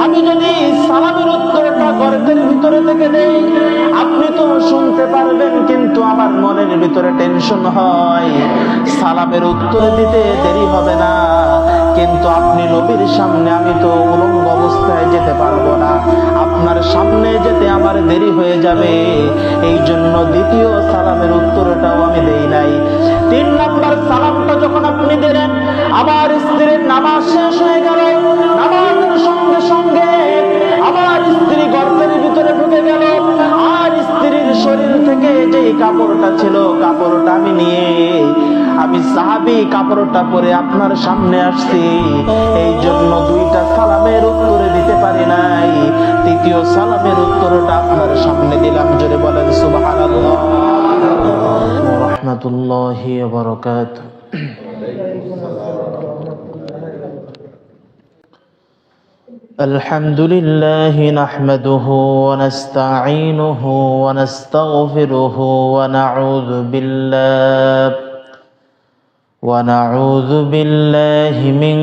আমি যদি সালামের উত্তরটা গর্তের ভিতরে থেকে দেই, আপনি তো শুনতে পারবেন, কিন্তু আমার মনের ভিতরে টেনশন হয়, সালামের উত্তর দিতে দেরি হবে না, কিন্তু আপনি নবীর সামনে আমি তো উলঙ্গ অবস্থায় যেতে পারবো না, আপনার সামনে যেতে আমার দেরি হয়ে যাবে, এই জন্য দ্বিতীয় সালামের উত্তরটাও আমি দেই নাই। 3 নাম্বার সালামটা যখন আপনি দিলেন, আমার স্ত্রীর নামাজ শেষ হয়ে গেল, নামাজের সঙ্গে সঙ্গে আমার স্ত্রী গর্তের ভিতরে ঢুকে গেল, আর স্ত্রীর শরীর থেকে যে কাপড়টা ছিল, কাপড়টা আমি নিয়ে, আমি সাহাবী কাপড়টা পরে আপনার সামনে আসছি, এই জন্য 2টা সালামের উত্তরে দিতে পারি নাই, তৃতীয় সালামের উত্তরটা আপনার সামনে দিলাম। জোরে বলেন সুবহানাল্লাহ ওয়া রাহমাতুল্লাহি ওয়া বারাকাতুহু। الحمد لله نحمده ونستعينه ونستغفره ونعوذ بالله من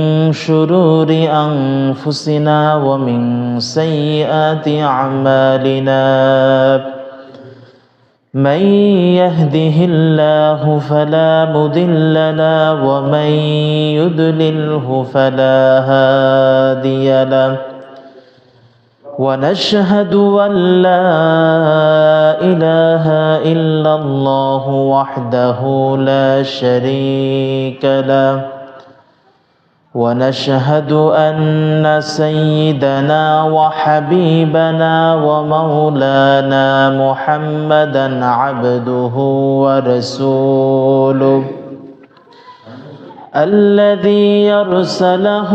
شرور أنفسنا ومن سيئات أعمالنا. من يهده الله فلا مضل له ومن يضلله فلا هادي له. ونشهد أن لا إله إلا الله وحده لا شريك له. ونشهد أن سيدنا وحبيبنا ومولانا محمدا عبده ورسوله الذي يرسله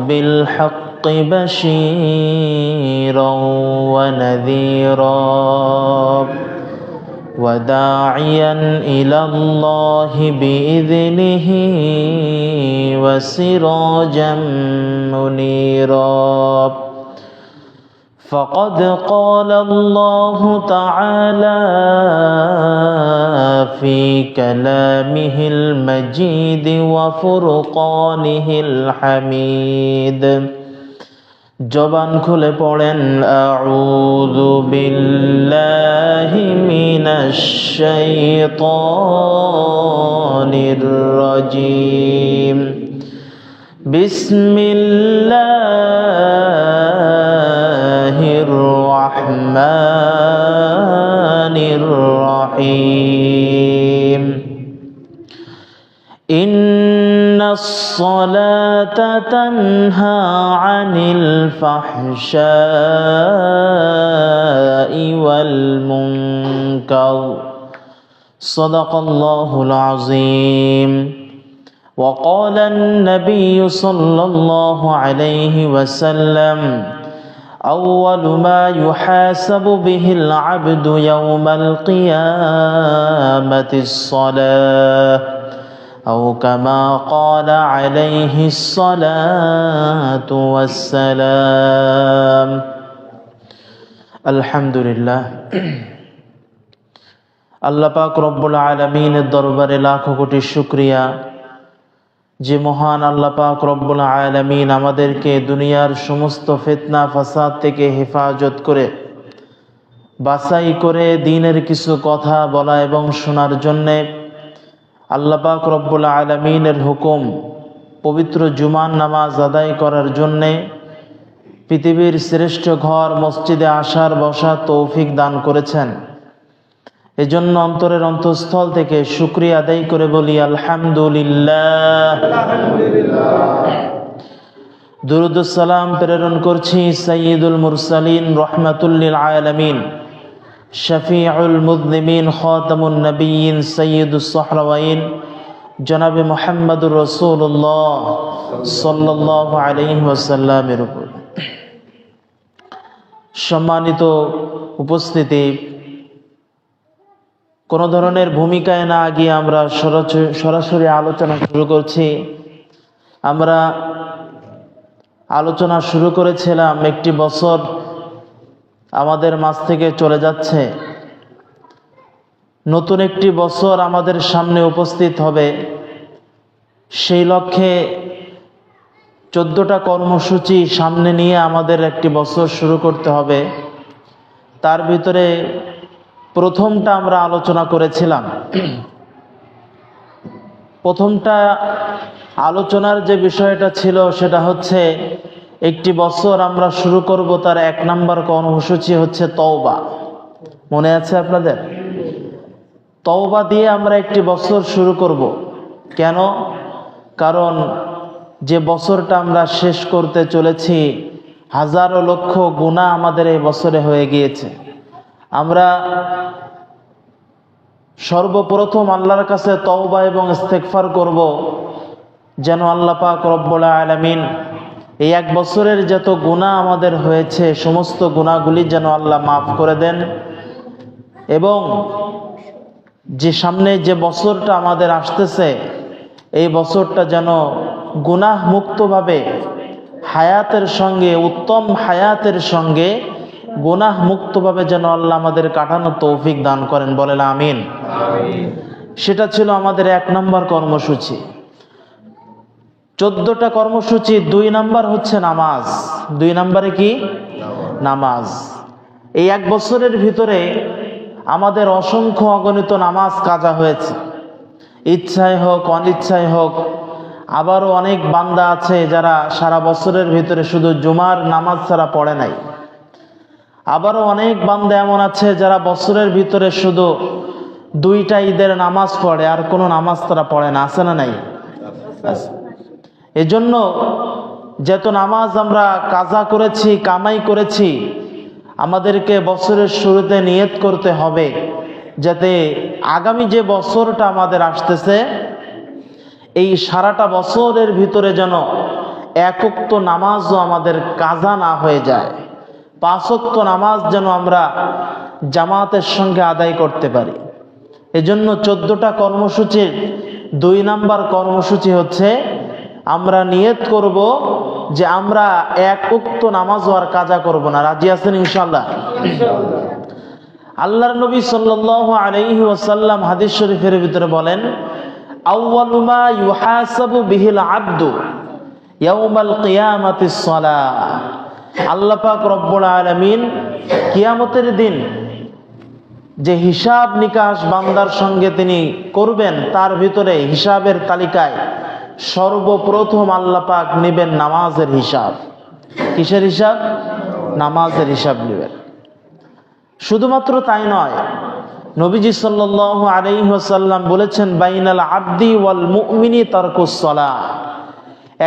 بالحق بشيرا ونذيرا وداعيا إلى الله بإذنه وسراجا منيرا. فقد قال الله تعالى في كلامه المجيد وفرقانه الحميد. জবান খুলে পড়েন আউযু বিল্লাহি মিনাশ শাইতানির রাজীম. বিসমিল্লাহির রাহমানির রাহিম. ইন্নাস সালাতা তানহা আনিল ফাহশাই ওয়াল মুনকার. সাদাকাল্লাহুল আযীম. وقال النبي صلى الله عليه وسلم أول ما يحاسب به العبد يوم القيامة الصلاة أو كما قال عليه الصلاة والسلام. الحمد لله. আল্লাহ পাক রব্বুল আলামিনের দরবারে লাখো কোটি শুকরিয়া, যে মহান আল্লাহ পাক রব্বুল আলামিন আমাদেরকে দুনিয়ার সমস্ত ফিতনা ফাসাদ থেকে হেফাজত করে বাছাই করে দ্বীনের কিছু কথা বলা এবং শোনার জন্যে, আল্লাহ পাক রব্বুল আলামিনের হুকুম পবিত্র জুমার নামাজ আদায় করার জন্যে পৃথিবীর শ্রেষ্ঠ ঘর মসজিদে আসার বসার তৌফিক দান করেছেন। এজন্য অন্তরের অন্তঃস্থল থেকে শুকরিয়া আদায় করে বলি আলহামদুলিল্লাহ। দুরূদ ও সালাম প্রেরণ করছি সাইয়্যিদুল মুরসালিন রাহমাতুল লিল আলামিন, শফিউল মুযনিবিন, খাতামুন নবিয়্যিন, সাইয়্যিদুস সাহরাওয়াইন জনাবে মুহাম্মদুর রাসূলুল্লাহ সাল্লাল্লাহু আলাইহি ওয়াসাল্লামের উপর। সম্মানিত উপস্থিতি, কোনো ধরনের ভূমিকায় না গিয়ে আমরা সরাসরি আলোচনা শুরু করছি। আমরা আলোচনা শুরু করেছিলাম, একটি বছর আমাদের মাঝ থেকে চলে যাচ্ছে, নতুন একটি বছর আমাদের সামনে উপস্থিত হবে। সেই লক্ষ্যে 14টা কর্মসূচি সামনে নিয়ে আমাদের একটি বছর শুরু করতে হবে। তার ভিতরে প্রথমটা আমরা আলোচনা করেছিলাম। প্রথমটা আলোচনার যে বিষয়টা ছিল সেটা হচ্ছে একটি বছর আমরা শুরু করব, তার 1 নম্বর কর্মসূচি হচ্ছে তওবা। মনে আছে আপনাদের? তওবা দিয়ে আমরা একটি বছর শুরু করব। কেন? কারণ যে বছরটা আমরা শেষ করতে চলেছি, হাজারো লক্ষ গুনাহ আমাদের এই বছরে হয়ে গিয়েছে। আমরা সর্বপ্রথম আল্লাহর কাছে তওবা এবং ইস্তেগফার করব, যেন আল্লাহ পাক রব্বুল আলামিন এই 1 বছরের যত গুনাহ আমাদের হয়েছে সমস্ত গুনাহগুলি যেন আল্লাহ মাফ করে দেন, এবং যে সামনে যে বছরটা আমাদের আসতেছে এই বছরটা যেন গুনাহ মুক্তভাবে হায়াতের সঙ্গে, উত্তম হায়াতের সঙ্গে গুনাহ মুক্তভাবে যেন আল্লাহ আমাদের কাটানোর তৌফিক দান করেন, বলেন আমিন। সেটা ছিল আমাদের 1 নম্বর কর্মসূচি। 14টা কর্মসূচি 2 নম্বর হচ্ছে নামাজ। 2 নম্বরে কি? নামাজ। এই 1 বছরের ভিতরে আমাদের অসংখ্য অগণিত নামাজ কাজা হয়েছে, ইচ্ছায় হোক অনিচ্ছায় হোক। আবারও অনেক বান্দা আছে যারা সারা বছরের ভিতরে শুধু জুমার নামাজ ছাড়া পড়ে নাই। আবারও অনেক বান্দা এমন আছে যারা বছরের ভিতরে শুধু 2টা ঈদের নামাজ পড়ে, আর কোনো নামাজ তারা পড়ে না। আছে না নাই? এজন্য যত নামাজ আমরা কাজা করেছি, কামাই করেছি, আমাদেরকে বছরের শুরুতে নিয়ত করতে হবে যাতে আগামী যে বছরটা আমাদের আসতেছে এই সারাটা বছরের ভিতরে যেন 1 ওয়াক্ত নামাজও আমাদের কাজা না হয়ে যায়। 5 ওয়াক্ত নামাজ যেন আমরা জামাতের সঙ্গে আদায় করতে পারি। এজন্য 14টা কর্মসূচির 2 নম্বর কর্মসূচি হচ্ছে আমরা নিয়ত করব যে আমরা 1 ওয়াক্ত নামাজও আর কাজা করব না। রাজি আছেন ইনশাআল্লাহ? আল্লাহর নবী সাল্লাল্লাহু আলাইহি ওয়াসাল্লাম হাদিস শরীফের ভিতরে বলেন, আউয়ালু মা ইউহাসাবু বিহিল আবদু ইয়াউমাল কিয়ামাতিস সালাহ। আল্লাহ পাক রব্বুল আলামিন কিয়ামতের দিন যে হিসাব নিকাশ বান্দার সঙ্গে তিনি করবেন, তার ভিতরে হিসাবের তালিকায় সর্বপ্রথম আল্লাহ পাক নেবেন নামাজের হিসাব। কিসের হিসাব? নামাজের হিসাব নেবেন। শুধুমাত্র তাই নয়, নবীজি সাল্লাল্লাহু আলাইহি ওয়াসাল্লাম বলেছেন, বাইনাল আবদি ওয়াল মুমিনি তারকুস সালাহ।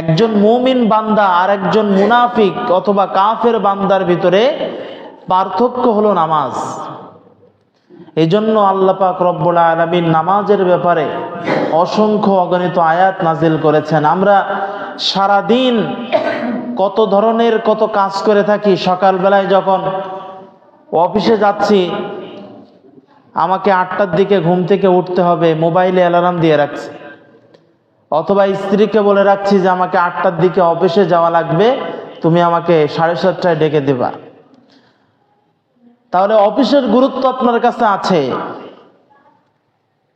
একজন মুমিন বান্দা আর একজন মুনাফিক অথবা কাফের বান্দার ভিতরে পার্থক্য হলো নামাজ। এজন্য আল্লাহ পাক রব্বুল আলামিন নামাজের ব্যাপারে অসংখ্য অগণিত আয়াত নাজিল করেছেন। আমরা সারা দিন কত ধরনের কত কাজ করে থাকি। সকালবেলায় যখন অফিসে যাচ্ছি, আমাকে 8টার দিকে ঘুম থেকে উঠতে হবে, মোবাইলে অ্যালার্ম দিয়ে রাখছি, অথবা স্ত্রীকে বলে রাখছি যে আমাকে 8টার দিকে অফিসে যাওয়া লাগবে, তুমি আমাকে 7:30টায় ডেকে দিবা। তাহলে অফিসের গুরুত্ব আপনার কাছে আছে,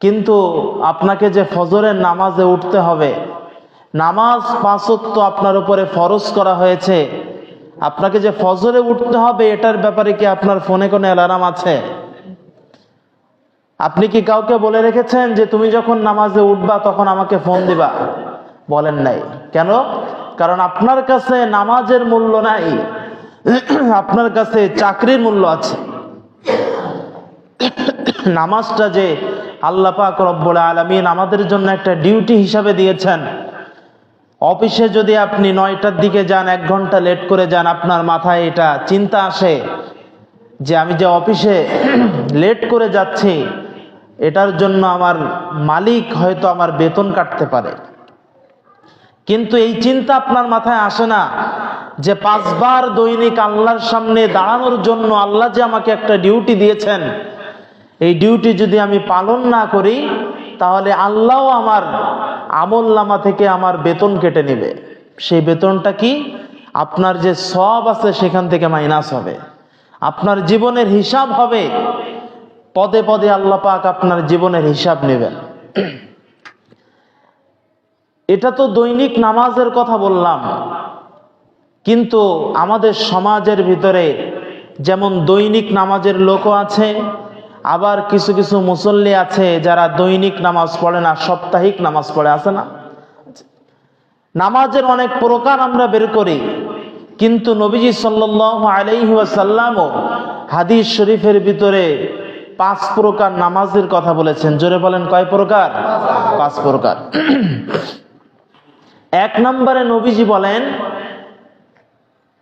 কিন্তু আপনাকে যে ফজরের নামাজে উঠতে হবে, নামাজ 5 ওয়াক্ত আপনার উপরে ফরজ করা হয়েছে, আপনাকে যে ফজরে উঠতে হবে এটার ব্যাপারে কি আপনার ফোনে কোনো অ্যালার্ম আছে? আপনি কি কাউকে বলে রেখেছেন যে তুমি যখন নামাজে উঠবা তখন আমাকে ফোন দিবা? বলেন নাই। কেন? কারণ আপনার কাছে নামাজের মূল্য নাই, আপনার কাছে চাকরির মূল্য আছে। নামাজটা যে আল্লাহ পাক রব্বুল আলামিন আমাদের জন্য একটা ডিউটি হিসাবে দিয়েছেন। অফিসে যদি আপনি 9টার দিকে যান, 1 ঘন্টা লেট করে যান, আপনার মাথায় এটা চিন্তা আসে যে আমি যে অফিসে লেট করে যাচ্ছি এটার জন্য আমার মালিক হয়তো আমার বেতন কাটতে পারে। কিন্তু এই চিন্তা আপনার মাথায় আসে না যে 5 বার দৈনিক আল্লাহর সামনে দাঁড়ানোর জন্য আল্লাহ যে আমাকে একটা ডিউটি দিয়েছেন, এই ডিউটি যদি আমি পালন না করি তাহলে আল্লাহও আমার আমলনামা থেকে আমার বেতন কেটে নেবে। সেই বেতনটা কি? আপনার যে সওয়াব আছে সেখান থেকে মাইনাস হবে, আপনার জীবনের হিসাব হবে। পদে পদে আল্লাহ পাক আপনার জীবনের হিসাব নেবেন। এটা তো দৈনিক নামাজের কথা বললাম, কিন্তু আমাদের সমাজের ভিতরে যেমন দৈনিক নামাজের লোকও আছে, আবার কিছু কিছু মুসল্লি আছে যারা দৈনিক নামাজ পড়ে না, সাপ্তাহিক নামাজ পড়ে, আছে না? নামাজের অনেক প্রকার আমরা বের করি, কিন্তু নবীজি সাল্লাল্লাহু আলাইহি ওয়াসাল্লামও হাদিস শরীফের ভিতরে 5 প্রকার নামাজের কথা বলেছেন। জোরে বলেন, কয় প্রকার? 5 প্রকার। 1 নম্বরে নবীজি বলেন,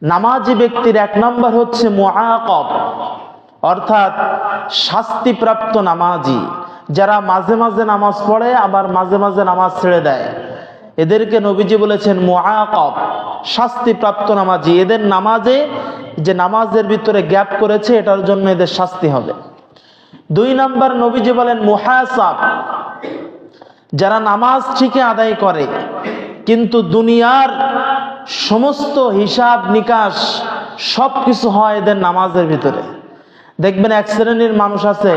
নামাজি ব্যক্তির 1 নম্বর হচ্ছে মুআকাব, অর্থাৎ শাস্তিপ্রাপ্ত নামাজি। যারা মাঝে মাঝে নামাজ পড়ে আবার মাঝে মাঝে নামাজ ছেড়ে দেয়, এদেরকে নবীজি বলেছেন মুআকাব, শাস্তিপ্রাপ্ত নামাজি। এদের নামাজে যে নামাজের ভিতরে গ্যাপ করেছে এটার জন্য এদের শাস্তি হবে। 2 নম্বর নবীজি বলেন মুহাসাব, যারা নামাজ ঠিকই আদায় করে কিন্তু দুনিয়ার সমস্ত হিসাব নিকাশ সবকিছু হয় এদের নামাজের ভিতরে। দেখবেন এক শ্রেণীর মানুষ আছে,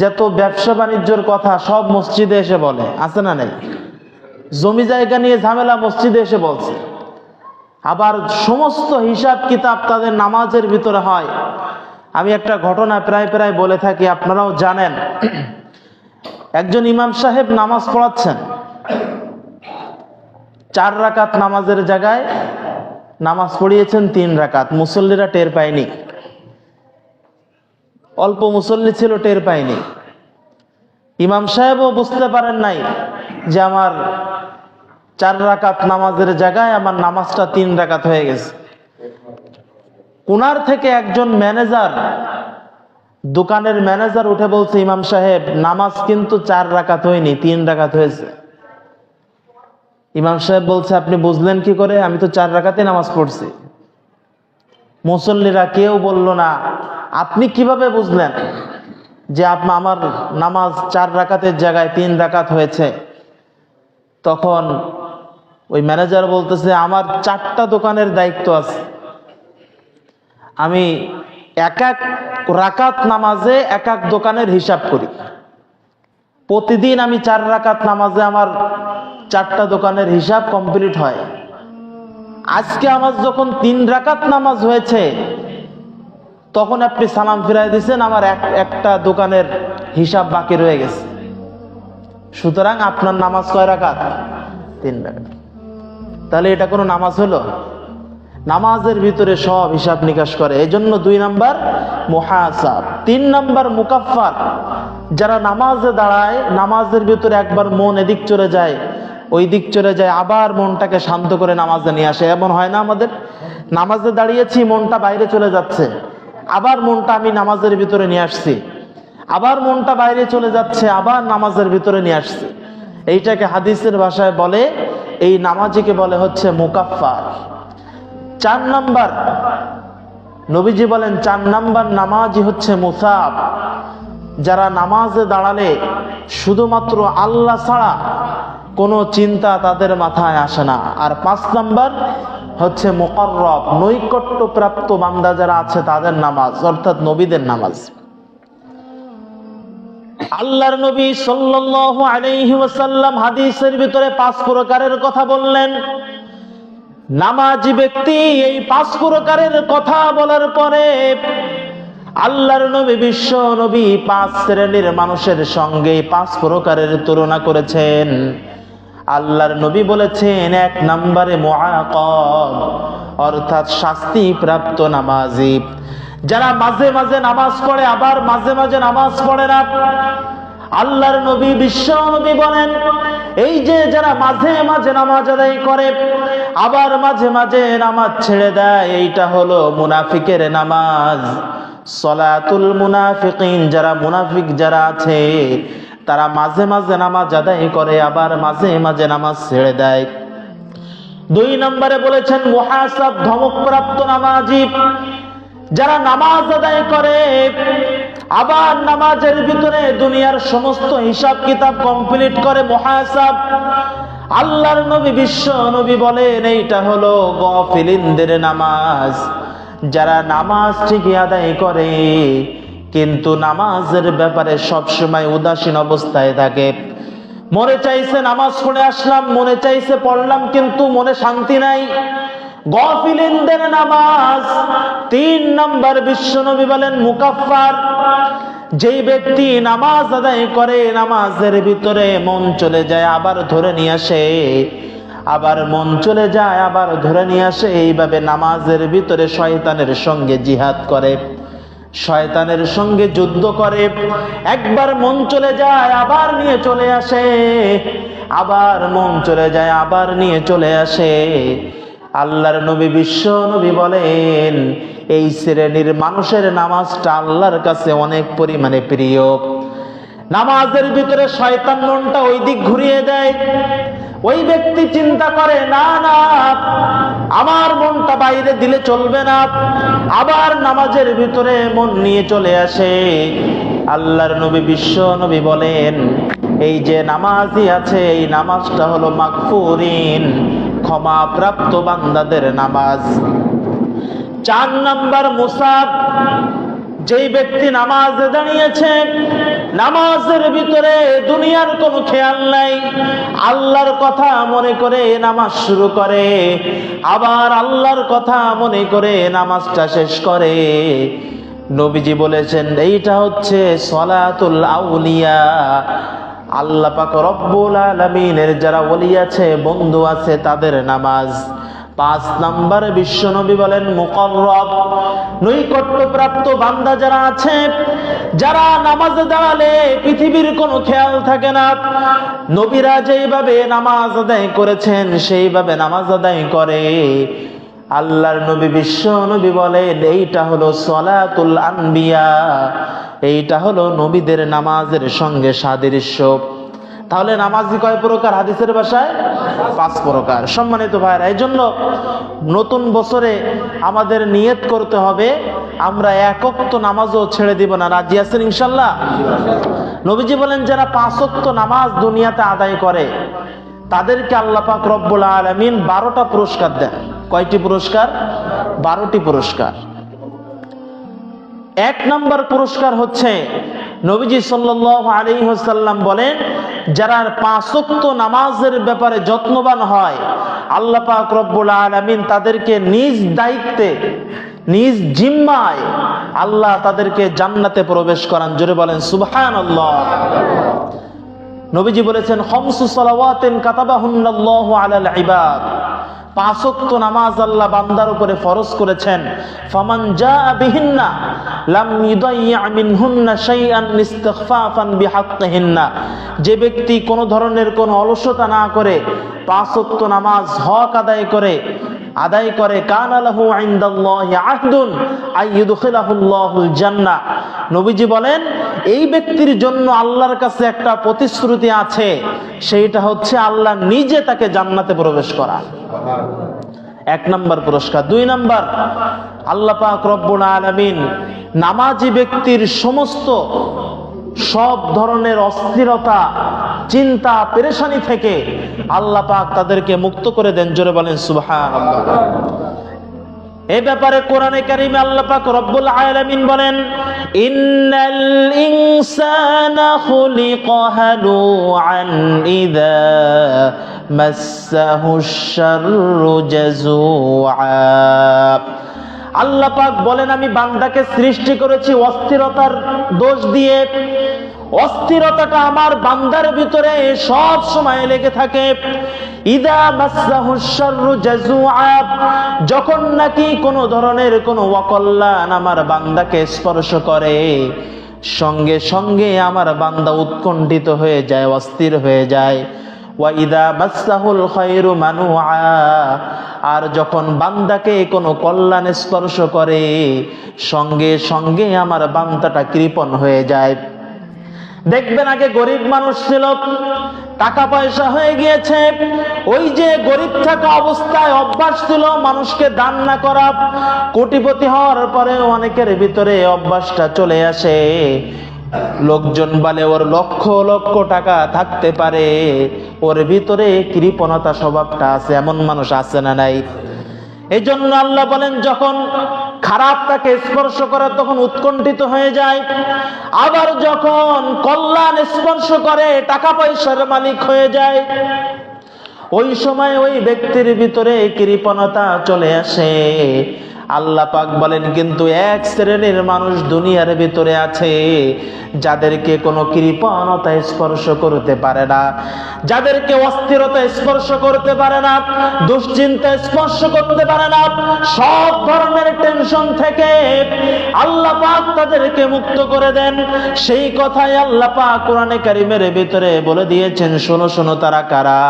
যত ব্যবসা বাণিজ্যর কথা সব মসজিদে এসে বলে, আছে না নাই? জমি জায়গা নিয়ে ঝামেলা মসজিদে এসে বলছে, আবার সমস্ত হিসাব কিতাব তাদের নামাজের ভিতরে হয়। আমি একটা ঘটনা প্রায় প্রায় বলে থাকি, আপনারাও জানেন। একজন ইমাম সাহেব নামাজ পড়াচ্ছেন, 4 রাকাত নামাজের জায়গায় নামাজ পড়িয়েছেন 3 রাকাত। মুসল্লিরা টের পায়নি, অল্প মুসল্লি ছিল, টের পায়নি। ইমাম সাহেবও বুঝতে পারেন নাই যে আমার 4 রাকাত নামাজের জায়গায় আমার নামাজটা 3 রাকাত হয়ে গেছে। কোনার থেকে একজন ম্যানেজার, দোকানের ম্যানেজার উঠে বলছে, ইমাম সাহেব নামাজ কিন্তু 4 রাকাত হয়নি, 3 রাকাত হয়েছে। ইমাম সাহেব বলছে, আপনি বুঝলেন কি করে? আমি তো 4 রাকাতে নামাজ পড়ছি। মুসল্লিরা কেউ বলল না, আপনি কিভাবে বুঝলেন যে আমার নামাজ 4 রাকাতের জায়গায় 3 রাকাত হয়েছে? তখন ওই ম্যানেজার বলতেছে, আমার 4টা দোকানের দায়িত্ব আছে, আমি এক এক রাকাত নামাজে এক এক দোকানের হিসাব করি। প্রতিদিন আমি 4 রাকাত নামাজে আমার 4টা দোকানের হিসাব কমপ্লিট হয়। আজকে আমার যখন 3 রাকাত নামাজ হয়েছে, তখন আপনি সালাম ফিরাই দিয়েছেন, আমার একটা দোকানের হিসাব বাকি রয়ে গেছে। সুতরাং আপনার নামাজ কয় রাকাত? 3 রাকাত। তাহলে এটা কোনো নামাজ হলো? নামাজের ভিতরে সব হিসাব নিকাশ করে। এই জন্য 2 নম্বর মুহাসাব। 3 নম্বর মুকাফফার, যারা নামাজে দাঁড়ায়, নামাজের ভিতরে একবার মন এদিক চলে যায় ওই দিক চলে যায়, আবার মনটাকে শান্ত করে নামাজে নিয়ে আসে। এমন হয় না আমাদের? নামাজে দাঁড়িয়েছি, মনটা বাইরে চলে যাচ্ছে, আবার মনটা আমি নামাজের ভিতরে নিয়ে আসছি, আবার মনটা বাইরে চলে যাচ্ছে, আবার নামাজের ভিতরে নিয়ে আসছি। এইটাকে হাদিসের ভাষায় বলে, এই নামাজিকে বলে হচ্ছে মুকাফফার। 4 নম্বর নবীজি বলেন, 4 নম্বর নামাজি হচ্ছে মুসাব, যারা নামাজে দাঁড়ালে শুধুমাত্র আল্লাহ ছাড়া কোনো চিন্তা তাদের মাথায় আসে না। আর 5 নম্বর হচ্ছে মুকাররব, নৈকট্যপ্রাপ্ত বান্দা যারা আছে তাদের নামাজ, অর্থাৎ নবীদের নামাজ। আল্লাহর নবী সাল্লাল্লাহু আলাইহি ওয়াসাল্লাম হাদিসের ভিতরে 5 প্রকারের কথা বললেন। নামাজি ব্যক্তি এই 5 প্রকারের কথা বলার পরে আল্লাহর নবী, বিশ্ব নবী 5 শ্রেণীর মানুষের সঙ্গে 5 প্রকারের তুলনা করেছেন। আল্লাহর নবী বলেছেন, 1 নম্বরে মুআকাব, অর্থাৎ শাস্তিপ্রাপ্ত নামাজি, যারা মাঝে মাঝে নামাজ পড়ে আবার মাঝে মাঝে নামাজ পড়ে না। আল্লাহর নবী, বিশ্ব নবী বলেন, এই যে যারা মাঝে মাঝে নামাজ আদায় করে আবার মাঝে মাঝে নামাজ ছেড়ে দেয়, এইটা হলো মুনাফিকের নামাজ। সলাতুল মুনাফিকিন, যারা মুনাফিক যারা আছে তারা মাঝে মাঝে নামাজ আদায় করে আবার মাঝে মাঝে নামাজ ছেড়ে দেয়। 2 নম্বরে বলেছেন মুহাসাব, ধমকপ্রাপ্ত নামাজি, যারা নামাজ আদায় করে আবার নামাজের ভিতরে দুনিয়ার সমস্ত হিসাব কিতাব কমপ্লিট করে, মুহাসাব। আল্লাহর নবী, বিশ্ব নবী বলেন, এইটা হলো গাফিলিনদের নামাজ, যারা নামাজ ঠিকই আদায় করে কিন্তু নামাজের ব্যাপারে সবসময় উদাসীন অবস্থায় থাকে। মনে চাইছে নামাজ পড়ে আসলাম, মনে চাইছে পড়লাম, কিন্তু মনে শান্তি নাই। গাফিলিনদের নামাজ 3 নাম্বার বিশ্বনবী বলেন মুকাফফার। যেই ব্যক্তি নামাজ আদায় করে, নামাজের ভিতরে মন চলে যায় আবার ধরে নিয়ে আসে, আবার মন চলে যায় আবার ধরে নিয়ে আসে, এইভাবে নামাজের ভিতরে শয়তানের সঙ্গে জিহাদ করে, শয়তানের সঙ্গে যুদ্ধ করে। একবার মন চলে যায় আবার নিয়ে চলে আসে, আবার মন চলে যায় আবার নিয়ে চলে আসে। আল্লাহর নবী বিশ্ব নবী বলেন এই শ্রেণীর মানুষের নামাজটা আল্লাহর কাছে অনেক পরিমাণে প্রিয়। নামাজের ভিতরে শয়তান মনটা ওই দিক ঘুরিয়ে দেয়। ওই ব্যক্তি চিন্তা করে না না আমার মনটা বাইরে দিলে চলবে না, আবার নামাজের ভিতরে মন নিয়ে চলে আসে। আল্লাহর নবী বিশ্ব নবী বলেন এই যে নামাজই আছে, এই নামাজটা হলো মাগফুরিন, ক্ষমা প্রাপ্ত বান্দাদের নামাজ। 4 নাম্বার মুসাব। যেই ব্যক্তি নামাজে দাঁড়িয়েছে, নামাজের ভিতরে দুনিয়ার কোনো খেয়াল নাই, আল্লাহর কথা মনে করে নামাজ শুরু করে, আবার আল্লাহর কথা মনে করে নামাজটা শেষ করে। নবীজি বলেছেন এইটা হচ্ছে সলাতুল আউলিয়া। আল্লাহ পাক রব্বুল আলামিনের যারা ওলি আছে, বন্ধু আছে, তাদের নামাজ। 5 নাম্বার বিশ্বনবী বলেন মুকাররব, নৈকট্যপ্রাপ্ত বান্দা যারা আছে, যারা নামাজে দাঁড়ালে পৃথিবীর কোনো খেয়াল থাকে না, নবীরা যেইভাবে নামাজ আদায় করেছেন সেইভাবে নামাজ আদায় করে। আল্লাহর নবী বিশ্ব নবী বলেন এইটা হলো সলাতুল আনবিয়া, এইটা হলো নবীদের নামাজের সঙ্গে সাদৃশ্য। তাহলে নামাজি কয় প্রকার হাদিসের ভাষায়? 5 প্রকার। সম্মানিত ভাইরা, এই জন্য নতুন বছরে আমাদের নিয়ত করতে হবে আমরা এক ওয়াক্ত নামাজও ছেড়ে দিব না। রাজি আছেন ইনশাল্লাহ? নবীজি বলেন যারা 5 ওয়াক্ত নামাজ দুনিয়াতে আদায় করে তাদেরকে আল্লাহ পাক রব্বুল আলামিন 12টা পুরস্কার দেন। কয়টি পুরস্কার? 12টি পুরস্কার। 1 নাম্বার পুরস্কার হচ্ছে নবীজি সাল্লাল্লাহু আলাইহি ওয়াসাল্লাম বলেন যারা 5 ওয়াক্ত নামাজের ব্যাপারে যত্নবান হয়, আল্লাহ পাক রব্বুল আলামিন তাদেরকে নিজ দায়িত্বে, নিজ জিম্মায় আল্লাহ তাদেরকে জান্নাতে প্রবেশ করান। জোরে বলেন সুবহানাল্লাহ। নবীজি বলেছেন খামসু সালাওয়াতিন কাতাবাহুন্নাল্লাহু আলাল ইবাদ। 5 ওয়াক্ত নামাজ আল্লাহ বান্দার উপরে ফরজ করেছেন। ফামান জাআ বিহিন্না লাম ইউদাইয়া মিনহুন্না শাইআন ইস্তিগফাফান বিহাক্কিহিন্না। যে ব্যক্তি কোন ধরনের কোন অলসতা না করে 5 ওয়াক্ত নামাজ হক আদায় করে কানা লাহু ইনদাল্লাহি আহদুন আইয়ুদখিলাহুল্লাহুল জান্নাহ। নবীজি বলেন এই ব্যক্তির জন্য আল্লাহর কাছে একটা প্রতিশ্রুতি আছে, সেইটা হচ্ছে আল্লাহ নিজে তাকে জান্নাতে প্রবেশ করা। 1 নাম্বার পুরস্কার। 2 নাম্বার, আল্লাহ পাক রব্বুল আলামিন নামাজি ব্যক্তির সব ধরনের অস্থিরতা, চিন্তা, পেরেশানি থেকে আল্লাহ পাক তাদেরকে মুক্ত করে দেন। জোরে বলেন সুবহানাল্লাহ। এই ব্যাপারে কোরআনে কারিমে আল্লাহ পাক রব্বুল আলামিন বলেন ইন্নাল ইনসানা খুলিকা হালুআন ইযা মাসসাহুশ শাররু জাযুআ। আল্লাহ পাক বলেন আমি বান্দাকে সৃষ্টি করেছি অস্থিরতার দোষ দিয়ে। অস্থিরতাটা আমার বান্দার ভিতরে সব সময় লেগে থাকে। ইদা মাসসাহুশ শাররু জাযুআ, যখন নাকি কোনো ধরনের কোনো অকল্যাণ আমার বান্দাকে স্পর্শ করে, সঙ্গে সঙ্গে আমার বান্দা উৎকণ্ঠিত হয়ে যায়, অস্থির হয়ে যায়। ওয়া ইদা মাসসাহুল খায়রু মানুআ, আর যখন বান্দাকে কোনো কল্যাণ স্পর্শ করে, সঙ্গে সঙ্গে আমার বান্দাটা কৃপণ হয়ে যায়। দেখবেন আগে গরিব মানুষ ছিল, টাকা পয়সা হয়ে গিয়েছে, ওই যে গরিব থাকা অবস্থায় অভ্যাস ছিল মানুষকে দান না করা। কোটিপতি হওয়ার পরে অনেকের ভিতরে অভ্যাসটা চলে আসে, লোকজন বলে ওর লক্ষ লক্ষ টাকা থাকতে পারে, ওর ভিতরে কৃপণতা স্বভাবটা আছে। এমন মানুষ আছে না নাই? এই জন্য আল্লাহ বলেন যখন খারাপ তাকে স্পর্শ করে তখন উৎকণ্ঠিত হয়ে যায়, আবার যখন কল্যাণ স্পর্শ করে টাকা পয়সার মালিক হয়ে যায়, ওই সময় ওই ব্যক্তির ভিতরে কৃপণতা চলে আসে। আল্লাহ পাক বলেন কিন্তু এক শ্রেণীর মানুষ দুনিয়ার ভিতরে আছে যাদেরকে কোনো কৃপণতা স্পর্শ করতে পারে না, যাদেরকে অস্থিরতা স্পর্শ করতে পারে না, দুশ্চিন্তা স্পর্শ করতে পারে না, সব ধরনের টেনশন থেকে আল্লাহ পাক তাদেরকে মুক্ত করে দেন। সেই কথাই আল্লাহ পাক কোরআনে কারীমের ভিতরে বলে দিয়েছেন। শোনো শোনো তারা কারা?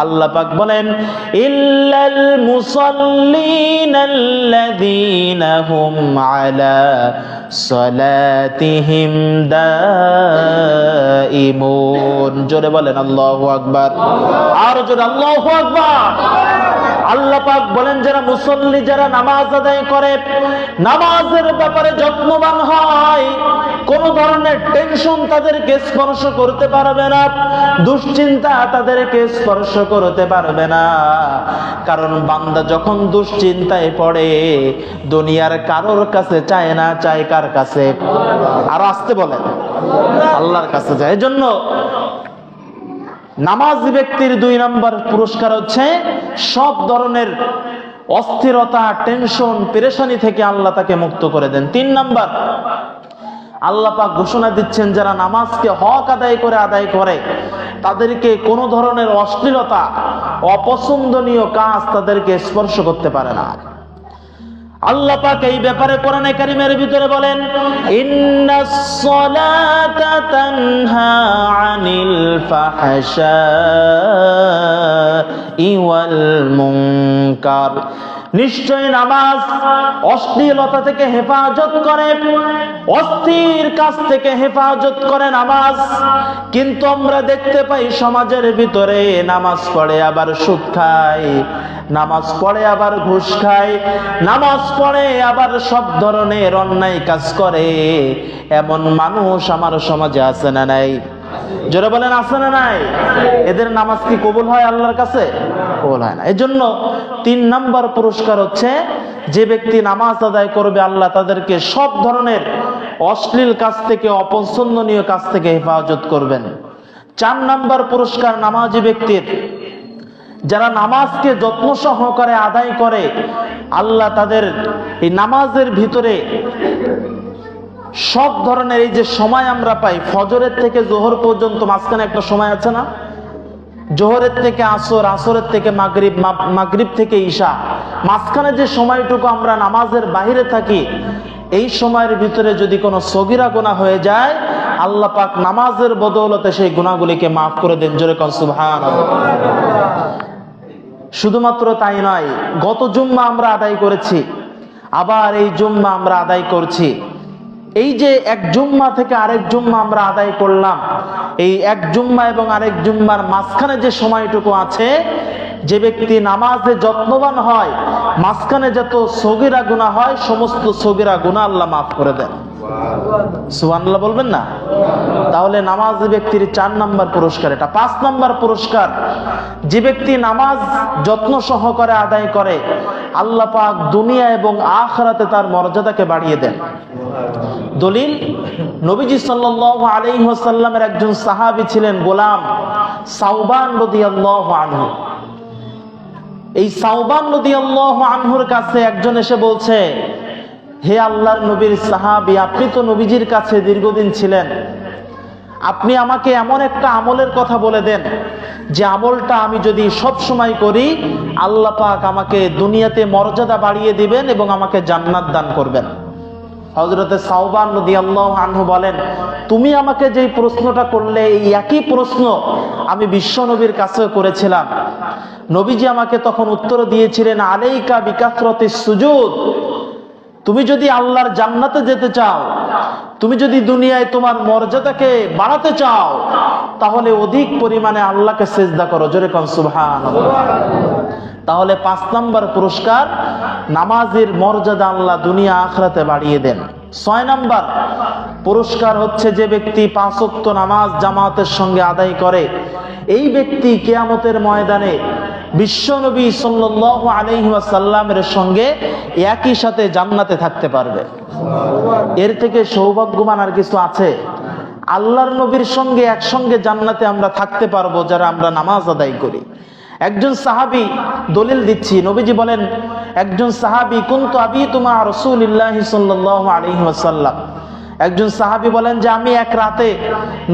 আল্লাহ পাক বলেন ইল্লাল মুসাল্লিনাল্লাযীনা হুম আলা সালাতিহিম দাইমুন। জোরে বলেন আল্লাহু আকবার, আর জোরে আল্লাহু আকবার। আল্লাহ পাক বলেন যারা মুসল্লি, যারা নামাজ আদায় করে, নামাজের ব্যাপারে যত্নবান হয়, কোন ধরনের টেনশন তাদেরকে স্পর্শ করতে পারবে না, দুশ্চিন্তা তাদেরকে স্পর্শ করতে পারবে না। কারণ বান্দা যখন দুশ্চিন্তায় পড়ে দুনিয়ার কারোর কাছে চায় না, চায় কার কাছে? আর আসতে বলেন আল্লাহর কাছে যায়। এজন্য নামাজি ব্যক্তির 2 নম্বর পুরস্কার হচ্ছে সব ধরনের অস্থিরতা, টেনশন, পেরেশানি থেকে আল্লাহ তাকে মুক্ত করে দেন। 3 নম্বর, আল্লাহ পাক ঘোষণা দিচ্ছেন যারা নামাজকে হক আদায় করে তাদেরকে কোনো ধরনের অশ্লীলতা, অপছন্দনীয় কাজ তাদেরকে স্পর্শ করতে পারে না। আল্লাহ পাক এই ব্যাপারে কোরআনে কারীমের ভিতরে বলেন ইন্নাস সালাতা তানহা আনিল ফাহশাই ওয়াল মুনকার। নিশ্চয় নামাজ অশ্লীলতা থেকে হেফাজত করে, অস্থির কাজ থেকে হেফাজত করে নামাজ। কিন্তু আমরা দেখতে পাই সমাজের ভিতরে নামাজ পড়ে আবার সুদ খায়, নামাজ পড়ে আবার ঘুষ খায়, নামাজ পড়ে আবার সব ধরনের অন্যায় কাজ করে। এমন মানুষ আমার সমাজে আছে না নাই? জোরে বলেন আছে না নাই? এদের নামাজ কি কবুল হয় আল্লাহর কাছে? কবুল হয় না। এজন্য 3 নম্বর পুরস্কার হচ্ছে যে ব্যক্তি নামাজ আদায় করবে আল্লাহ তাদেরকে সব ধরনের অশ্লীল কাজ থেকে, অপছন্দনীয় কাজ থেকে হেফাজত করবেন। 4 নম্বর পুরস্কার নামাজি ব্যক্তির, যারা নামাজকে যত্ন সহকারে আদায় করে আল্লাহ তাদের এই নামাজের ভিতরে সব ধরনের এই যে সময় আমরা পাই, ফজরের থেকে জোহর পর্যন্ত মাঝখানে একটা সময় আছে না? জোহরের থেকে আসর, আসরের থেকে মাগরিব, মাগরিব থেকে ঈশা, মাঝখানে যে সময়টুকু আমরা নামাজের বাহিরে থাকি, এই সময়ের ভিতরে যদি কোনো সগীরা গুনাহ হয়ে যায় আল্লাহ পাক নামাজের বদৌলতে সেই গুনাহগুলিকে মাফ করে দেন। জোরে কোন সুবহানাল্লাহ। শুধুমাত্র তাই নয়, গত জুম্মা আমরা আদায় করেছি, আবার এই জুম্মা আমরা আদায় করছি। এই যে এক জুম্মা থেকে আরেক জুম্মা আমরা আদায় করলাম, এই এক জুম্মা এবং আরেক জুম্মার মাঝখানে যে সময়টুকু আছে, যে ব্যক্তি নামাজে যত্নবান হয়, মাঝখানে যত সগীরা গুনাহ হয় সমস্ত সগীরা গুনাহ আল্লাহ মাফ করে দেন। সুবহানাল্লাহ বলবেন না? তাহলে নামাজি ব্যক্তির 4 নম্বর পুরস্কার এটা। 5 নম্বর পুরস্কার, যে ব্যক্তি নামাজ যত্ন সহকারে আদায় করে আল্লাহ পাক দুনিয়া এবং আখিরাতে তার মর্যাদাকে বাড়িয়ে দেন। দলিল, নবীজি সাল্লাল্লাহু আলাইহি ওয়াসাল্লামের একজন সাহাবী ছিলেন গোলাম সাওবান রাদিয়াল্লাহু আনহু। এই সাওবান রাদিয়াল্লাহু আনহুর কাছে একজন এসে বলছে, হে আল্লাহর নবীর সাহাবী, আপনি তো নবীজির কাছে দীর্ঘদিন ছিলেন, আপনি আমাকে এমন একটা আমলের কথা বলে দেন যে আমলটা আমি যদি সব সময় করি আল্লাহ পাক আমাকে দুনিয়াতে মর্যাদা বাড়িয়ে দিবেন এবং আমাকে জান্নাত দান করবেন। হযরতে সাওবান রাদিয়াল্লাহু আনহু বলেন, তুমি আমাকে যেই প্রশ্নটা করলে এই একই প্রশ্ন আমি বিশ্ব নবীর কাছেও করেছিলাম। নবীজি আমাকে তখন উত্তর দিয়েছিলেন, আলাইকা বিকাসরাতিস সুজুদ। তুমি যদি আল্লাহর জান্নাতে যেতে চাও, তুমি যদি দুনিয়ায় তোমার মর্যাদাকে বাড়াতে চাও, তাহলে অধিক পরিমাণে আল্লাহকে সিজদা করো। জোরে কোন সুবহানাল্লাহ। তাহলে 5 নম্বর পুরস্কার, নামাজের মর্যাদা আল্লাহ দুনিয়া আখিরাতে বাড়িয়ে দেন। 6 নম্বর পুরস্কার হচ্ছে যে ব্যক্তি 5 ওয়াক্ত নামাজ জামাতের সঙ্গে আদায় করে, এই ব্যক্তি কিয়ামতের ময়দানে বিশ্বনবী সাল্লাল্লাহু আলাইহি ওয়াসাল্লামের সঙ্গে একই সাথে জান্নাতে থাকতে পারবে। এর থেকে সৌভাগ্যবান আর কিছু আছে? আল্লাহর নবীর সঙ্গে একসঙ্গে জান্নাতে আমরা থাকতে পারবো যারা আমরা নামাজ আদায় করি। একজন সাহাবী দলিল দিচ্ছি, নবীজি বলেন, একজন সাহাবী কুনতু আবিতু মা রাসূলিল্লাহি সাল্লাল্লাহু আলাইহি ওয়াসাল্লাম, একজন সাহাবী বলেন যে আমি এক রাতে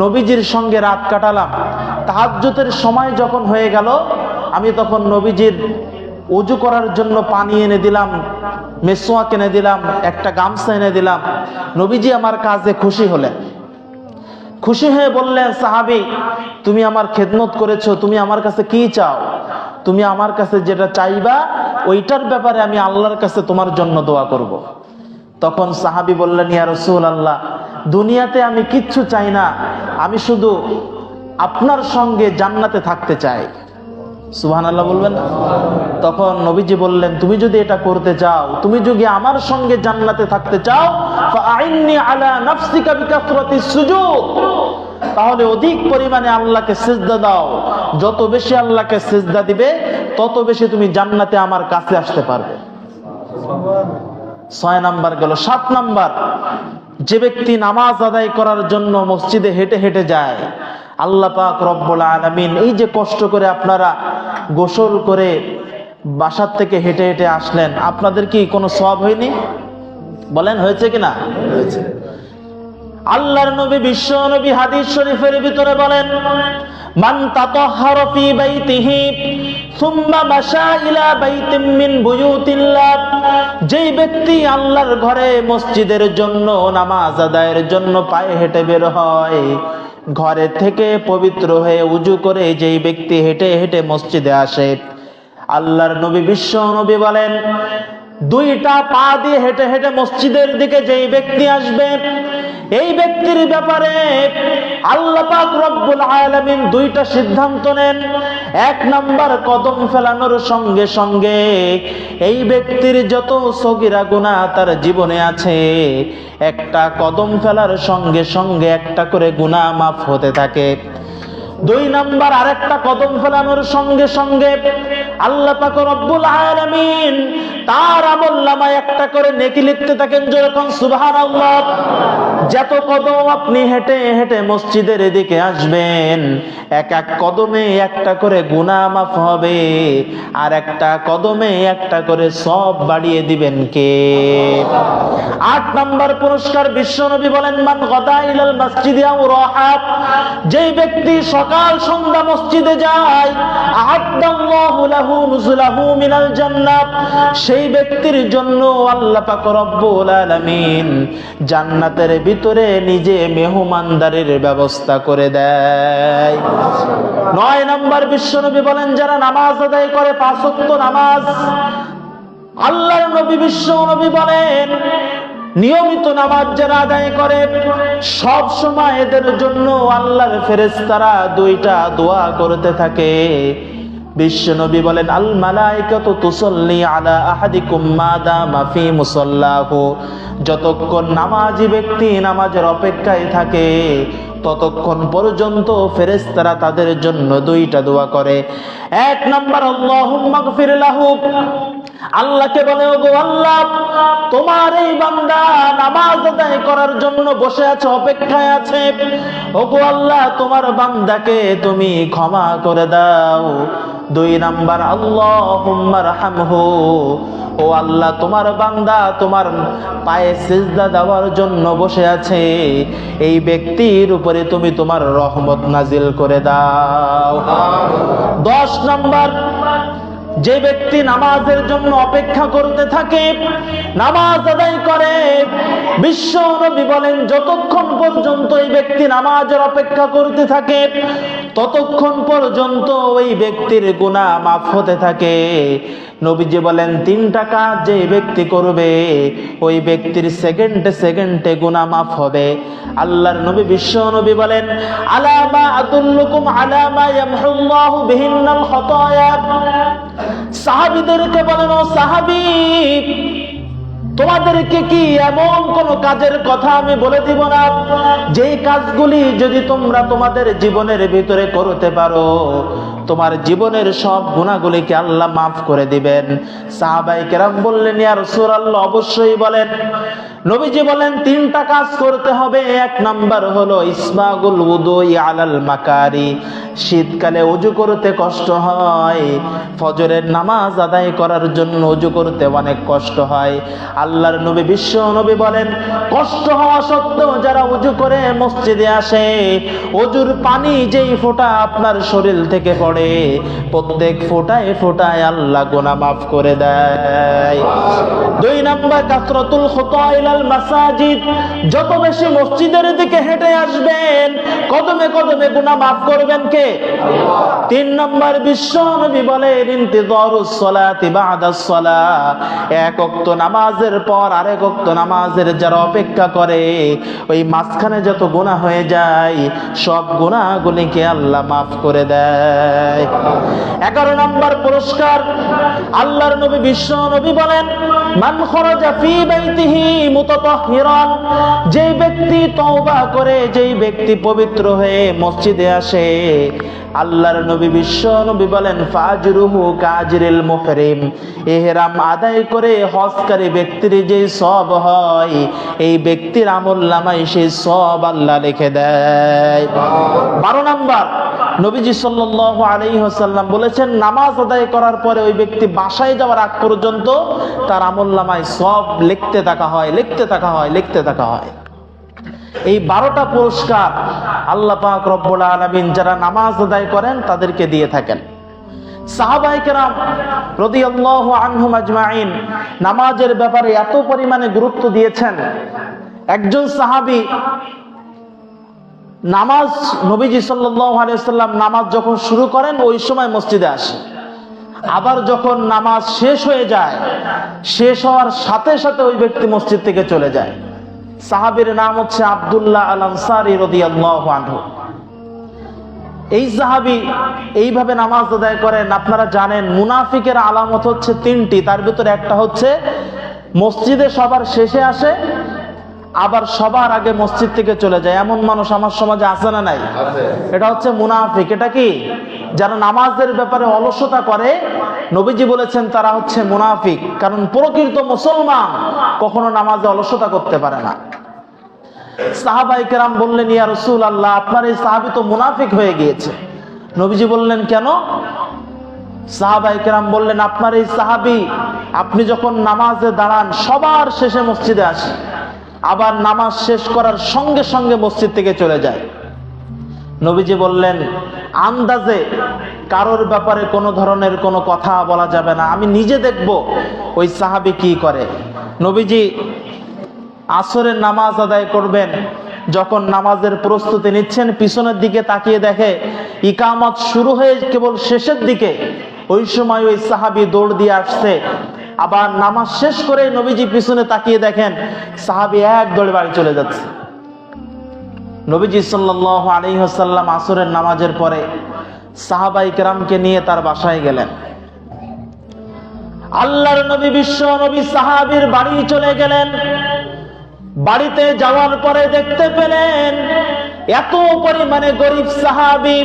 নবীজির সঙ্গে রাত কাটালাম। তাহাজ্জুদের সময় যখন হয়ে গেল, আমি তখন নবীজির ওযু করার জন্য পানি এনে দিলাম, মেসওয়াক এনে দিলাম, একটা গামছা এনে দিলাম। নবীজি আমার কাজে খুশি হলেন। খুশি হয়ে বললেন, সাহাবী তুমি আমার খেদমত করেছো, তুমি আমার কাছে কি চাও? তুমি আমার কাছে যেটা চাইবা ওইটার ব্যাপারে আমি আল্লাহর কাছে তোমার জন্য দোয়া করব। তখন সাহাবী বললেন, ইয়া রাসূলুল্লাহ, দুনিয়াতে আমি কিচ্ছু চাই না, আমি শুধু আপনার সঙ্গে জান্নাতে থাকতে চাই। সুবহানাল্লাহ বলবেন না? তখন নবীজি বললেন, তুমি যদি এটা করতে চাও, তুমি যদি আমার সঙ্গে জান্নাতে থাকতে চাও, ফাআইন্নি আলা নাফসিকা বিকাসরাতিস সুজুদ, তাহলে অধিক পরিমাণে আল্লাহকে সিজদা দাও। যত বেশি আল্লাহকে সিজদা দিবে তত বেশি তুমি জান্নাতে আমার কাছে আসতে পারবে। 6 নাম্বার গেল। 7 নাম্বার, যে ব্যক্তি নামাজ আদায় করার জন্য মসজিদে হেঁটে হেঁটে যায়, আল্লাহ পাক রব্বুল আলামিন, এই যে কষ্ট করে আপনারা গোসল করে বাসার থেকে হেঁটে হেঁটে আসলেন, আপনাদের কি কোনো সওয়াব হয়নি? বলেন, হয়েছে কিনা? হয়েছে। আল্লাহর নবী বিশ্ব নবী হাদিস শরীফের ভিতরে বলেন, মান তাতাহহারা ফি বাইতিহি সুম্মা মাশা ইলা বাইতিম মিন বুয়ুতিল্লাহ, যেই ব্যক্তি আল্লাহর ঘরে মসজিদের জন্য নামাজ আদায়ের জন্য পায়ে হেঁটে বের হয়, ঘরে থেকে পবিত্র হয়ে উজু করে যেই ব্যক্তি হেঁটে হেঁটে মসজিদে আসে, আল্লাহর নবী বিশ্ব নবী বলেন, 2টা পা দিয়ে হেঁটে হেঁটে মসজিদের দিকে যেই ব্যক্তি আসবে, এই ব্যক্তির ব্যাপারে আল্লাহ পাক রব্বুল আলামিন 2টা সিদ্ধান্ত নেন। 1 নাম্বার, কদম ফেলানোর সঙ্গে সঙ্গে এই ব্যক্তির যত সগীরা গুনাহ তার জীবনে আছে, একটা কদম ফেলার সঙ্গে সঙ্গে একটা করে গুনাহ মাফ হতে থাকে। 2 নাম্বার, আরেকটা কদম ফেলানোর সঙ্গে সঙ্গে আল্লাহ পাক রব্বুল আলামিন তার আমলনামায় একটা করে নেকি লিখতে থাকেন। যেরকম সুবহানাল্লাহ, যত কদম আপনি হেঁটে হেঁটে মসজিদের দিকে আসবেন, এক এক কদমে একটা করে গুনাহ মাফ হবে, আর একটা কদমে একটা করে সওয়াব বাড়িয়ে দিবেন কে? 8 নাম্বার পুরস্কার, বিশ্বনবী বলেন, মান গাদা ইলাল মসজিদি আও রাহাত, যেই ব্যক্তি সকাল সন্ধ্যা মসজিদে যায়, আ'আদাল্লাহু লাহু নুজুলাহু মিনাল জান্নাত, সেই ব্যক্তির জন্য আল্লাহ পাক রব্বুল আলামিন জান্নাতের ভিতরে নিজে মেহমানদারির ব্যবস্থা করে দেয়। 9 নাম্বার, বিশ্বনবী বলেন, যারা নামাজ আদায় করে 5 ওয়াক্ত নামাজ, আল্লাহর নবী বিশ্বনবী বলেন, নিয়মিত নামাজ যারা আদায় করে, সব সময় এদের জন্য আল্লাহর ফেরেশতারা 2টা দোয়া করতে থাকে। বিশ্বনবী বলেন, আল মালাইকাতু তুসাল্লি আলা আহাদিকুম মা দামা ফি মুসাল্লাহু, যতক্ষণ নামাজি ব্যক্তি নামাজের অপেক্ষায় থাকে ততক্ষণ পর্যন্ত ফেরেশতারা তাদের জন্য 2টা দোয়া করে। 1 নাম্বার, আল্লাহুম্মা গফির লাহু, আল্লাহকে বলে, ওগো আল্লাহ, তোমার এই বান্দা নামাজ আদায় করার জন্য বসে আছে, অপেক্ষায় আছে, ওগো আল্লাহ, তোমার বান্দাকে তুমি ক্ষমা করে দাও। 2 নাম্বার, আল্লাহুম্মা রহমহু, ও আল্লাহ, তোমার বান্দা তোমার পায়ে সিজদা দেওয়ার জন্য বসে আছে, এই ব্যক্তির উপরে তুমি তোমার রহমত নাজিল করে দাও। 10 নাম্বার, যে ব্যক্তি নামাজের জন্য অপেক্ষা করতে থাকে, নামাজ আদায় করে, বিশ্ব নবী বলেন, যতক্ষণ পর্যন্ত এই ব্যক্তি নামাজের অপেক্ষা করতে থাকে ততক্ষণ পর্যন্ত ওই ব্যক্তির গুনাহ মাফ হতে থাকে। নবীজি বলেন, 3টা কাজ যে ব্যক্তি করবে ওই ব্যক্তির সেকেন্ডে সেকেন্ডে গুনাহ মাফ হবে। আল্লাহর নবী বিশ্ব নবী বলেন, আলামা আদুল্লুকুম আলামা ইয়ামহুল্লাহু বিহিন্নাল খাতায়া, সাহাবীদেরকে বলেন, ও সাহাবী, তোমাদেরকে কি এমন কোন কাজের কথা আমি বলে দিব না, যেই কাজগুলি যদি তোমরা তোমাদের জীবনের ভিতরে করতে পারো, তোমার জীবনের সব গুনাহগুলিকে আল্লাহ মাফ করে দিবেন। সাহাবায়ে কেরাম বললেন, ইয়া রাসূলুল্লাহ, অবশ্যই বলেন। নবীজি বলেন, 3টা কাজ করতে হবে। 1 নাম্বার হলো ইসবাগুল উযুই আলাল মাকারি, শীতকালে ওযু করতে কষ্ট হয়, ফজরের নামাজ আদায় করার জন্য ওযু করতে অনেক কষ্ট হয়। আল্লাহর নবী, বিশ্ব নবী বলেন, কষ্ট হওয়া সত্ত্বেও যারা ওযু করে মসজিদে আসে, ওযুর পানি যেই ফোঁটা আপনার শরীর থেকে পড়ে, প্রত্যেক ফোঁটায় ফোঁটায় আল্লাহ গুনাহ মাফ করে দেয়। 2 নাম্বার কাসরাতুল খুতা ইলাল মাসাজিদ, যত বেশি মসজিদের দিকে হেঁটে আসবেন, কদমে কদমে গুনাহ মাফ করবেন কে? আল্লাহ। 3 নাম্বার বিশ্ব নবী বলেন, ইন্তিযারুস সালাতি বাদাস সালাহ, এক ওয়াক্ত নামাজের পর আরেক ওয়াক্ত নামাজের যারা অপেক্ষা করে, ওই মাঝখানে যত গুনাহ হয়ে যায় সব গুনাহগুলিকে আল্লাহ মাফ করে দেয়। 11 নাম্বার পুরস্কার, আল্লাহর নবী বিশ্ব নবী বলেন, মান খরাজা ফি বাইতিহি মুতাতাহহিরান, যেই ব্যক্তি তওবা করে, যেই ব্যক্তি পবিত্র হয়ে মসজিদে আসে, আল্লাহর নবী বিশ্ব নবী বলেন, ফাজরুহু কাজরিল মুহরিম, ইহরাম আদায় করে হজকারী ব্যক্তির যে সওয়াব হয়, এই ব্যক্তির আমলনামায় সেই সওয়াব আল্লাহ লিখে দেয়। 12 নাম্বার, নবীজি সাল্লাল্লাহু আলাইহি ওয়াসাল্লাম বলেছেন, নামাজ আদায় করার পরে ওই ব্যক্তি বাসায় যাওয়ার আগ পর্যন্ত তার আমলনামায় সওয়াব লিখতে থাকা হয়, লিখতে থাকা হয়, লিখতে থাকা হয়। এই 12টা পুরস্কার আল্লাহ পাক রব্বুল আলামিন যারা নামাজ আদায় করেন তাদেরকে দিয়ে থাকেন। সাহাবায়ে কেরাম রাদিয়াল্লাহু আনহুম আজমাইন নামাজের ব্যাপারে এত পরিমাণে গুরুত্ব দিয়েছেন। একজন সাহাবী নামাজ, নবীজি সাল্লাল্লাহু আলাইহি ওয়াসাল্লাম নামাজ যখন শুরু করেন ওই সময় মসজিদে আসে, আবার যখন নামাজ শেষ হয়ে যায়, শেষ হওয়ার সাথে সাথে ওই ব্যক্তি মসজিদ থেকে চলে যায়। সাহাবীর নাম হচ্ছে আব্দুল্লাহ আল আনসারী রাদিয়াল্লাহু আনহু। এই সাহাবী এইভাবে নামাজ আদায় করেন। আপনারা জানেন মুনাফিকের আলামত হচ্ছে 3টি, তার ভিতরে একটা হচ্ছে মসজিদে সবার শেষে আসে, আবার সবার আগে মসজিদ থেকে চলে যায়। এমন মানুষ আমার সমাজে আছে না নাই? এটা হচ্ছে মুনাফিক। এটা কি? যারা নামাজের ব্যাপারে অলসতা করে, নবীজি বলেছেন তারা হচ্ছে মুনাফিক। কারণ প্রকৃত মুসলমান কখনো নামাজে অলসতা করতে পারে না। সাহাবায়ে কেরাম বললেন, ইয়া রাসূলুল্লাহ, আপনার এই সাহাবী তো মুনাফিক হয়ে গিয়েছে। নবীজি বললেন, কেন? সাহাবায়ে কেরাম বললেন, আপনার এই সাহাবী আপনি যখন নামাজে দাঁড়ান সবার শেষে মসজিদে আসে, আবার নামাজ শেষ করার সঙ্গে সঙ্গে মসজিদ থেকে চলে যায়। নবীজি বললেন, আন্দাজে কারোর ব্যাপারে কোনো ধরনের কোনো কথা বলা যাবে না, আমি নিজে দেখব ওই সাহাবী কি করে। নবীজি আসরের নামাজ আদায় করবেন, যখন নামাজের প্রস্তুতি নিচ্ছেন পিছনের দিকে তাকিয়ে দেখে ইকামত শুরু হয়ে কেবল শেষের দিকে, ওই সময় ওই সাহাবী দৌড় দিয়ে আসছে। আবার নামাজ শেষ করে নবীজি পিছনে তাকিয়ে দেখেন সাহাবী এক দৌড়ে বাড়ি চলে যাচ্ছে। নবীজি সাল্লাল্লাহু আলাইহি ওয়াসাল্লাম আসরের নামাজের পরে সাহাবায়ে কেরামকে নিয়ে তার বাসায় গেলেন। আল্লাহর নবী বিশ্ব নবী সাহাবীর বাড়ি চলে গেলেন। বাড়িতে যাওয়ার পরে দেখতে পেলেন এত পরিমাণে গরিব সাহাবী,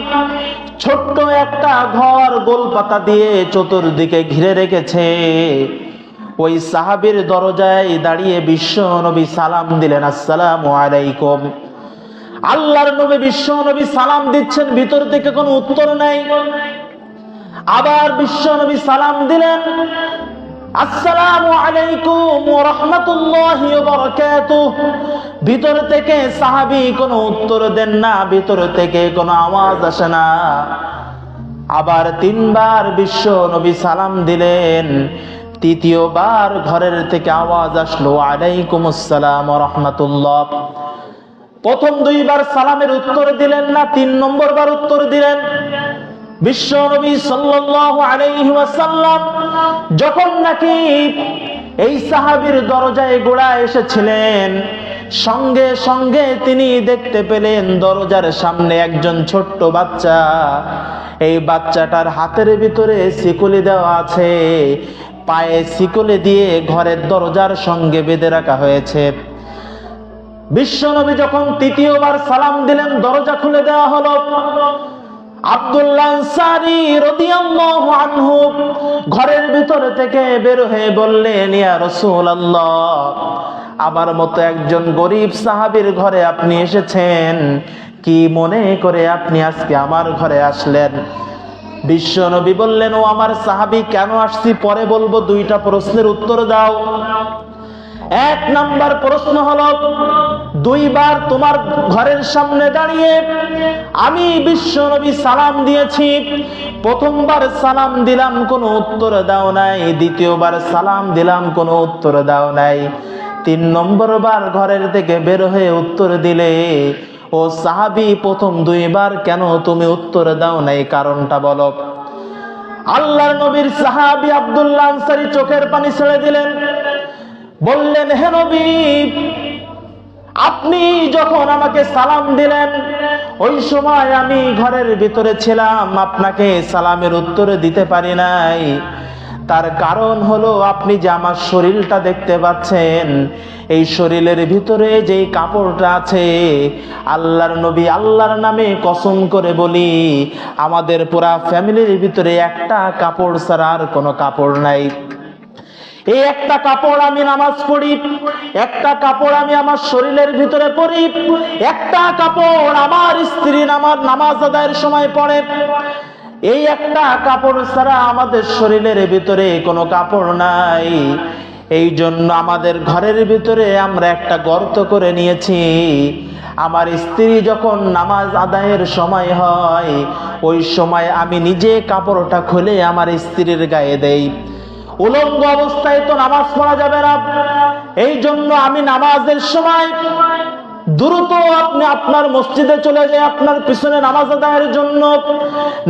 ছোট্ট একটা ঘর গোলপাতা দিয়ে চতুর্দিকে ঘিরে রেখেছে। ওই সাহাবীর দরজায় দাঁড়িয়ে বিশ্ব নবী সালাম দিলেন, আসসালামু আলাইকুম। আল্লাহর নবী বিশ্ব নবী সালাম দিচ্ছেন, ভিতর থেকে কোনো উত্তর নাই। আবার বিশ্ব নবী সালাম দিলেন, আসসালামু আলাইকুম ওয়া রাহমাতুল্লাহি ওয়া বারাকাতুহু। ভিতর থেকে সাহাবী কোনো উত্তর দেন না, ভিতর থেকে কোনো আওয়াজ আসে না। আবার 3 বার বিশ্ব নবী সালাম দিলেন, তৃতীয়বার ঘরের থেকে আওয়াজ আসলো, আলাইকুমুস সালাম ওয়া রাহমাতুল্লাহ। প্রথম 2 বার সালামের উত্তর দিলেন না, 3 নম্বর বার উত্তর দিলেন। বিশ্ব নবী সাল্লাল্লাহু আলাইহি ওয়াসাল্লাম যখন নাকি এই সাহাবীর দরজায় গোড়ায় এসেছিলেন, সঙ্গে সঙ্গে তিনি দেখতে পেলেন দরজার সামনে একজন ছোট্ট বাচ্চা। এই বাচ্চাটার হাতের ভিতরে শিকলি দেওয়া আছে, পায়ে শিকলি দিয়ে ঘরের দরজার সঙ্গে বেঁধে রাখা হয়েছে। বিশ্বনবী যখন তৃতীয়বার সালাম দিলেন, দরজা খুলে দেওয়া হলো। আব্দুল্লাহ আনসারী রাদিয়াল্লাহু আনহু ঘরের ভিতর থেকে বের হয়ে বললেন, ইয়া রাসূলুল্লাহ, আমার মতো একজন গরীব সাহাবীর ঘরে আপনি এসেছেন, কি মনে করে আপনি আজকে আমার ঘরে আসলেন? বিশ্ব নবী বললেন, ও আমার সাহাবী, কেন আসছি পরে বলবো, দুইটা প্রশ্নের উত্তর দাও। এক নাম্বার প্রশ্ন হলো, দুইবার তোমার ঘরের সামনে দাঁড়িয়ে আমি বিশ্ব নবী সালাম দিয়েছি, প্রথমবার সালাম দিলাম কোনো উত্তর দাও নাই, দ্বিতীয়বার সালাম দিলাম কোনো উত্তর দাও নাই, 3 নম্বর বার ঘরের থেকে বের হয়ে উত্তর দিলে। ও সাহাবী, প্রথম 2 বার কেন তুমি উত্তর দাও নাই, কারণটা বলো। আল্লাহর নবীর সাহাবী আব্দুল্লাহ আনসারী চোখের পানি ছেড়ে দিলেন, বললেন, হে নবী, আপনি যখন আমাকে সালাম দিলেন ওই সময় আমি ঘরের ভিতরে ছিলাম, আপনাকে সালামের উত্তর দিতে পারি নাই। তার কারণ হলো, আপনি যে আমার শরীরটা দেখতে পাচ্ছেন, এই শরীরের ভিতরে যেই কাপড়টা আছে, আল্লাহর নবী আল্লাহর নামে কসম করে বলি, আমাদের পুরা ফ্যামিলির ভিতরে একটা কাপড় ছাড়া আর কোনো কাপড় নাই। এই একটা কাপড় আমি নামাজ পড়ি, একটা কাপড় আমি আমার শরীরের ভিতরে পরি, একটা কাপড় আমার স্ত্রী নামাজ আদায়ের সময় পরে। এই একটা কাপড় ছাড়া আমাদের শরীরের ভিতরে কোনো কাপড় নাই। এই জন্য আমাদের ঘরের ভিতরে আমরা একটা গর্ত করে নিয়েছি। আমার স্ত্রী যখন নামাজ আদায়ের সময় হয়, ওই সময় আমি নিজে কাপড়টা খুলে আমার স্ত্রীর গায়ে দেই। উলঙ্গ অবস্থায় তো নামাজ পড়া যাবে না, এই জন্য আমি নামাজের সময় দ্রুত আপনি আপনার মসজিদে চলে যায় আপনার পিছনে নামাজ আদায়ের জন্য।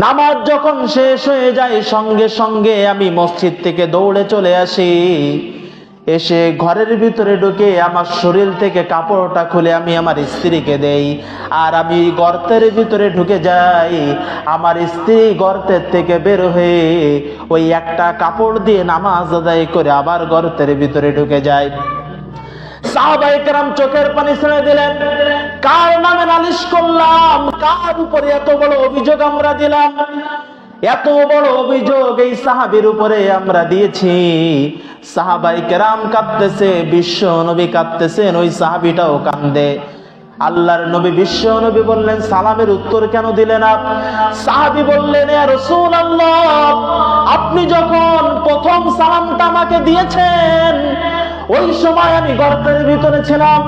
নামাজ যখন শেষ হয়ে যায়, সঙ্গে সঙ্গে আমি মসজিদ থেকে দৌড়ে চলে আসি, এসে ঘরের ভিতরে ঢুকে আমার শরীর থেকে কাপড়টা খুলে আমি আমার স্ত্রীকে দেই, আর আমি গর্তের ভিতরে ঢুকে যাই। আমার স্ত্রী গর্তের থেকে বের হয়ে ওই একটা কাপড় দিয়ে নামাজ আদায় করে আবার গর্তের ভিতরে ঢুকে যায়। সাহাবায়ে কেরাম চোখের পানি ছেড়ে দিলেন, কার নামে নালিশ করলাম, কার উপরে এত বড় অভিযোগ আমরা দিলাম? এত বড় অভিযোগ এই সাহাবীর উপরে আমরা দিয়েছি। সাহাবায়ে কেরাম কাঁদতেছে, বিশ্ব নবী কাঁদতেছেন, ওই সাহাবীটাও কান্দে। আল্লাহর নবী বিশ্ব নবী বললেন, সালামের উত্তর কেন দিলেন না? সাহাবী বললেন, ইয়া রাসূলুল্লাহ, আপনি যখন প্রথম সালামটা আমাকে দিয়েছেন ওই সময় আমি গর্তের ভিতরে ছিলাম,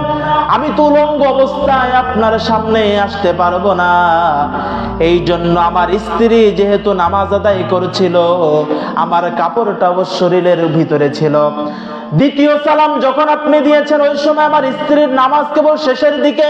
আমি তো উলঙ্গ অবস্থায় আপনার সামনে আসতে পারবো না। এই জন্য আমার স্ত্রী যেহেতু নামাজ আদায় করছিল, আমার কাপড়টা ওর শরীরের ভিতরে ছিল। দ্বিতীয় সালাম যখন আপনি দিয়েছেন ওই সময় আমার স্ত্রীর নামাজ কেবল শেষের দিকে,